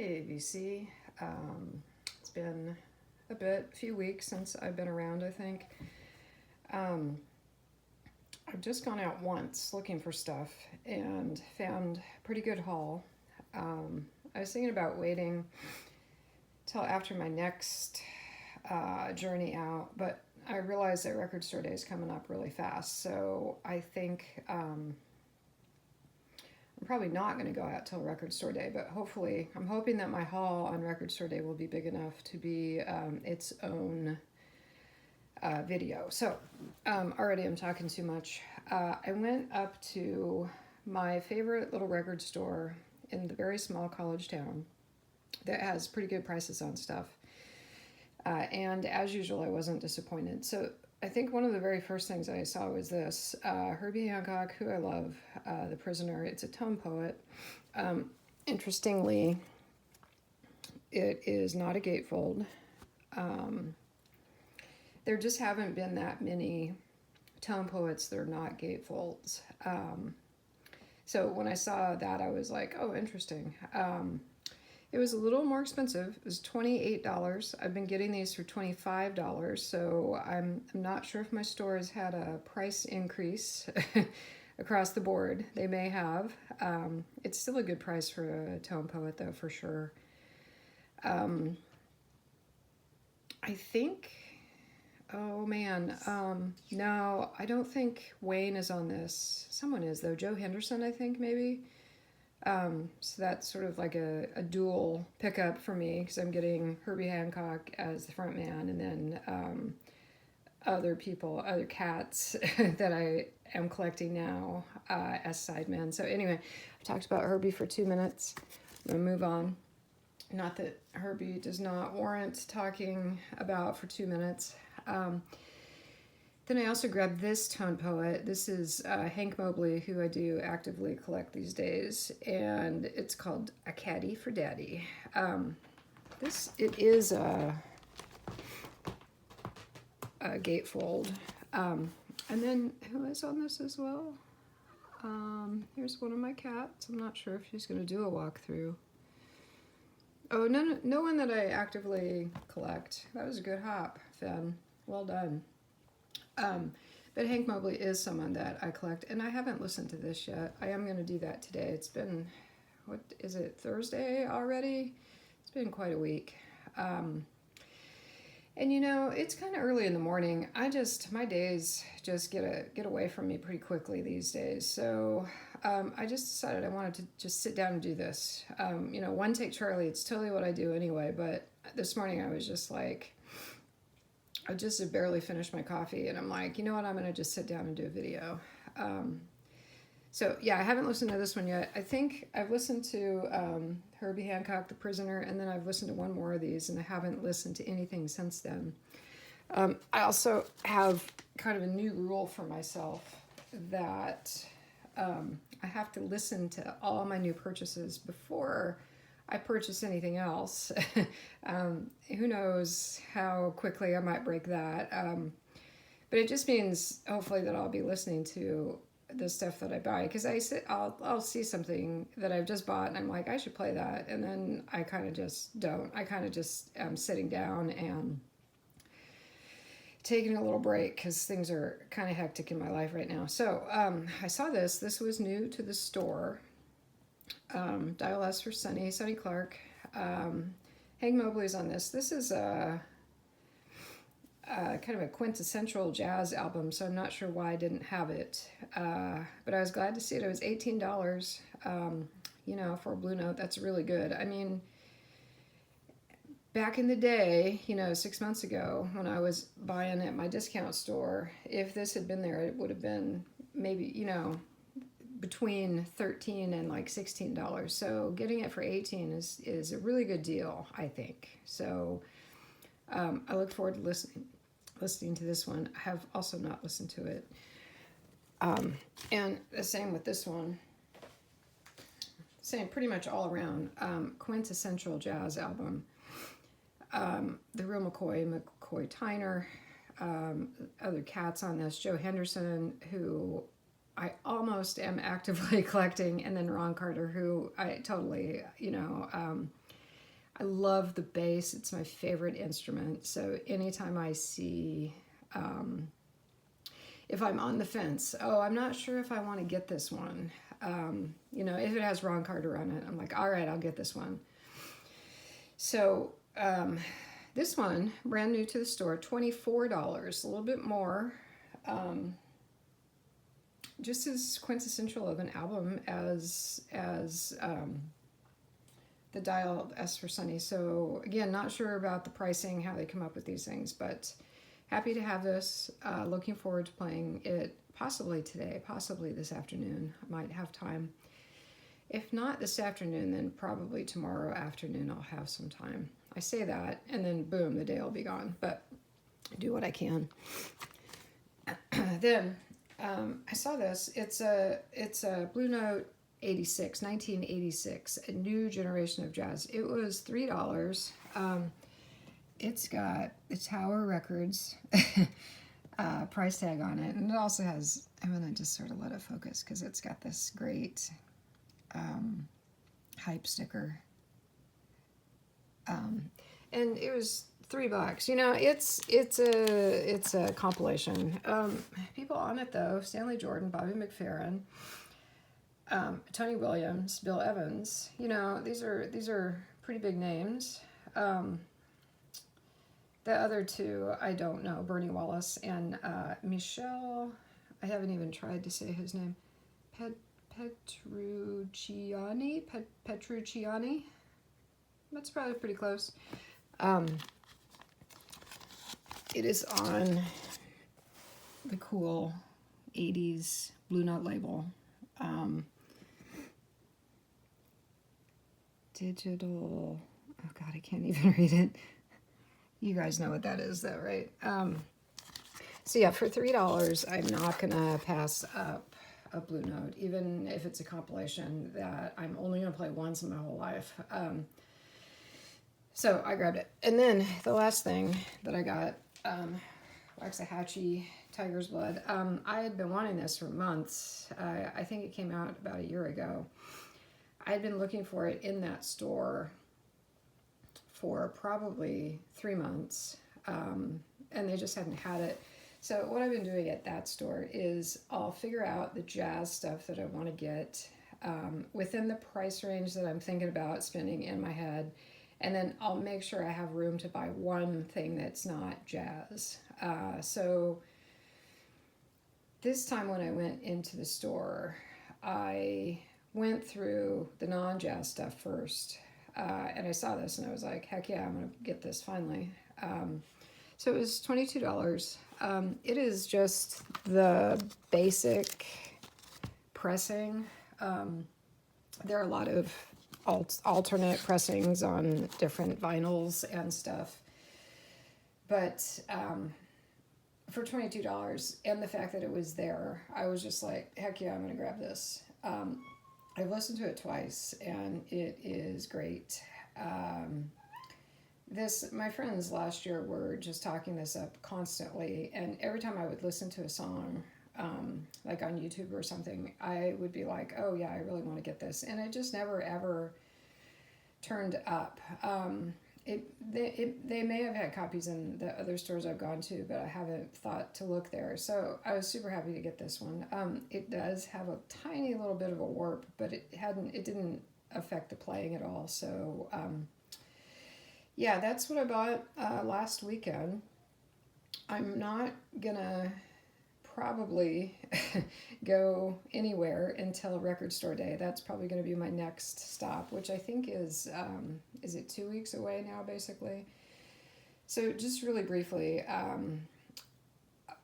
Hey, VC. It's been a few weeks since I've been around, I think. Um, I've just gone out once looking for stuff and found a pretty good haul. I was thinking about waiting till after my next journey out, but I realized that record store day is coming up really fast, so I think I'm probably not going to go out till record store day, but hopefully, I'm hoping that my haul on record store day will be big enough to be its own video. So, already I'm talking too much. I went up to my favorite little record store in the very small college town that has pretty good prices on stuff. And as usual, I wasn't disappointed. So I think one of the very first things I saw was this Herbie Hancock, who I love, The Prisoner. It's a tone poet. Interestingly, it is not a gatefold. There just haven't been that many tone poets that are not gatefolds. So when I saw that, I was like, oh, interesting. It was a little more expensive. It was $28. I've been getting these for $25, so I'm not sure if my store has had a price increase across the board. They may have. It's still a good price for a tone poet, though, for sure. I think, oh man, no, I don't think Wayne is on this. Someone is, though. Joe Henderson, I think, maybe. So that's sort of like a dual pickup for me because I'm getting Herbie Hancock as the front man and then other people, other cats that I am collecting now as sidemen. So anyway, I talked about Herbie for 2 minutes. I'm going to move on. Not that Herbie does not warrant talking about for 2 minutes. Then I also grabbed this tone poet. This is Hank Mobley, who I do actively collect these days, and it's called A Caddy for Daddy. It is a gatefold. And then who is on this as well? Here's one of my cats. I'm not sure if she's going to do a walkthrough. Oh, no one that I actively collect. That was a good hop, Finn. Well done. But Hank Mobley is someone that I collect, and I haven't listened to this yet. I am going to do that today. It's been, what is it, Thursday already? It's been quite a week. And you know, it's kind of early in the morning. My days just get away from me pretty quickly these days. So I just decided I wanted to just sit down and do this. One take Charlie, it's totally what I do anyway. But this morning I was just like, I just had barely finished my coffee, and I'm like, you know what, I'm going to just sit down and do a video. So, yeah, I haven't listened to this one yet. I think I've listened to Herbie Hancock, The Prisoner, and then I've listened to one more of these, and I haven't listened to anything since then. I also have kind of a new rule for myself that I have to listen to all my new purchases before I purchase anything else. Who knows how quickly I might break that. But it just means hopefully that I'll be listening to the stuff that I buy, because I'll see something that I've just bought and I'm like, I should play that, and then I kind of just don't. I kind of just am sitting down and taking a little break because things are kind of hectic in my life right now. So I saw this. This was new to the store. Dial S for Sonny Clark. Hank Mobley's on this. This is a kind of a quintessential jazz album, so I'm not sure why I didn't have it. But I was glad to see it. It was $18. For a Blue Note, that's really good. I mean, back in the day, 6 months ago, when I was buying at my discount store, if this had been there, it would have been maybe, between $13 and like $16. So getting it for $18 is a really good deal, I think. So I look forward to listening to this one. I have also not listened to it. And the same with this one. Same pretty much all around. Quintessential jazz album. The real McCoy Tyner. Other cats on this. Joe Henderson, who I almost am actively collecting, and then Ron Carter, who I totally, I love the bass. It's my favorite instrument. So anytime I see, if I'm on the fence, oh, I'm not sure if I want to get this one. If it has Ron Carter on it, I'm like, all right, I'll get this one. So this one, brand new to the store, $24, a little bit more. Just as quintessential of an album as the Dial S for Sunny. So again, not sure about the pricing, how they come up with these things, but happy to have this. Looking forward to playing it possibly today, possibly this afternoon. I might have time. If not this afternoon, then probably tomorrow afternoon I'll have some time. I say that, and then boom, the day will be gone. But I do what I can. Then I saw this. It's a Blue Note 1986, a new generation of jazz. It was $3. It's got the Tower Records price tag on it, and it also has, I'm gonna just sort of let it focus because it's got this great hype sticker, and it was $3. It's a compilation. People on it though: Stanley Jordan, Bobby McFerrin, Tony Williams, Bill Evans. These are pretty big names. The other two I don't know: Bernie Wallace and Michelle. I haven't even tried to say his name. Petrucciani. That's probably pretty close. It is on the cool 80s Blue Note label. Digital. Oh God, I can't even read it. You guys know what that is, though, right? So yeah, for $3, I'm not gonna pass up a Blue Note, even if it's a compilation that I'm only gonna play once in my whole life. So I grabbed it. And then the last thing that I got, Waxahachie Tiger's Blood. I had been wanting this for months. I think it came out about a year ago. I had been looking for it in that store for probably 3 months, and they just hadn't had it. So what I've been doing at that store is I'll figure out the jazz stuff that I want to get within the price range that I'm thinking about spending in my head, and then I'll make sure I have room to buy one thing that's not jazz. So this time when I went into the store, I went through the non-jazz stuff first, and I saw this and I was like, heck yeah, I'm gonna get this finally. So it was $22. It is just the basic pressing. There are a lot of alternate pressings on different vinyls and stuff, but for $22 and the fact that it was there, I was just like, heck yeah, I'm gonna grab this. I've listened to it twice and it is great. My friends last year were just talking this up constantly, and every time I would listen to a song, like on YouTube or something, I would be like, oh yeah, I really want to get this, and it just never ever turned up. They may have had copies in the other stores I've gone to, but I haven't thought to look there. So I was super happy to get this one. It does have a tiny little bit of a warp, but it didn't affect the playing at all. So yeah, that's what I bought last weekend. I'm not gonna probably go anywhere until record store day. That's probably going to be my next stop, which I think is it 2 weeks away now, basically. So just really briefly,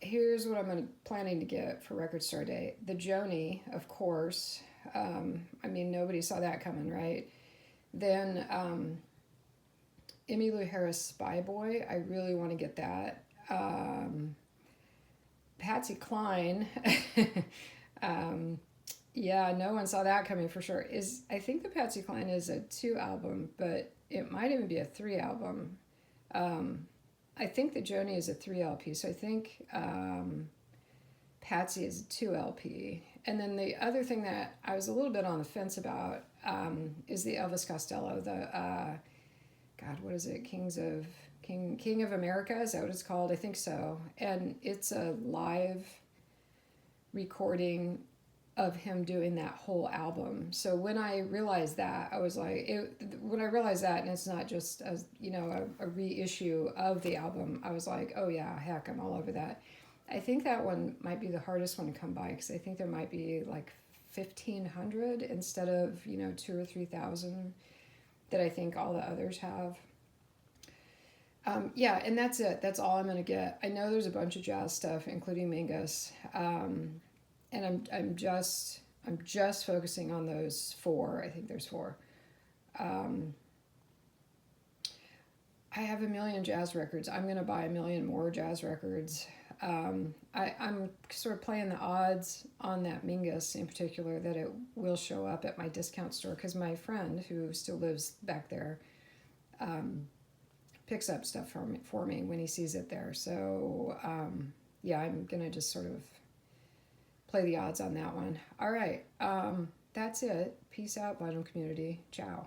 here's what I'm planning to get for record store day. The Joni, of course. I mean, nobody saw that coming, right? Then Emmylou Harris Spy Boy. I really want to get that. Patsy Cline. Yeah, no one saw that coming for sure. I think the Patsy Cline is a 2 album, but it might even be a 3 album. I think the Joni is a 3 LP, so I think Patsy is a 2 LP. And then the other thing that I was a little bit on the fence about is the Elvis Costello, the God, what is it? King of America, is that what it's called? I think so. And it's a live recording of him doing that whole album. So when I realized that, I was like, when I realized that, and it's not just a reissue of the album, I was like, oh yeah, heck, I'm all over that. I think that one might be the hardest one to come by, because I think there might be like 1,500 instead of 2,000 or 3,000 that I think all the others have. Yeah, and that's it. That's all I'm gonna get. I know there's a bunch of jazz stuff, including Mingus, and I'm just focusing on those four. I think there's four. Um, I have a million jazz records. I'm gonna buy a million more jazz records. I'm sort of playing the odds on that Mingus in particular, that it will show up at my discount store, because my friend who still lives back there um, picks up stuff for me when he sees it there. So yeah, I'm gonna just sort of play the odds on that one. All right, that's it. Peace out, Vinyl community. Ciao.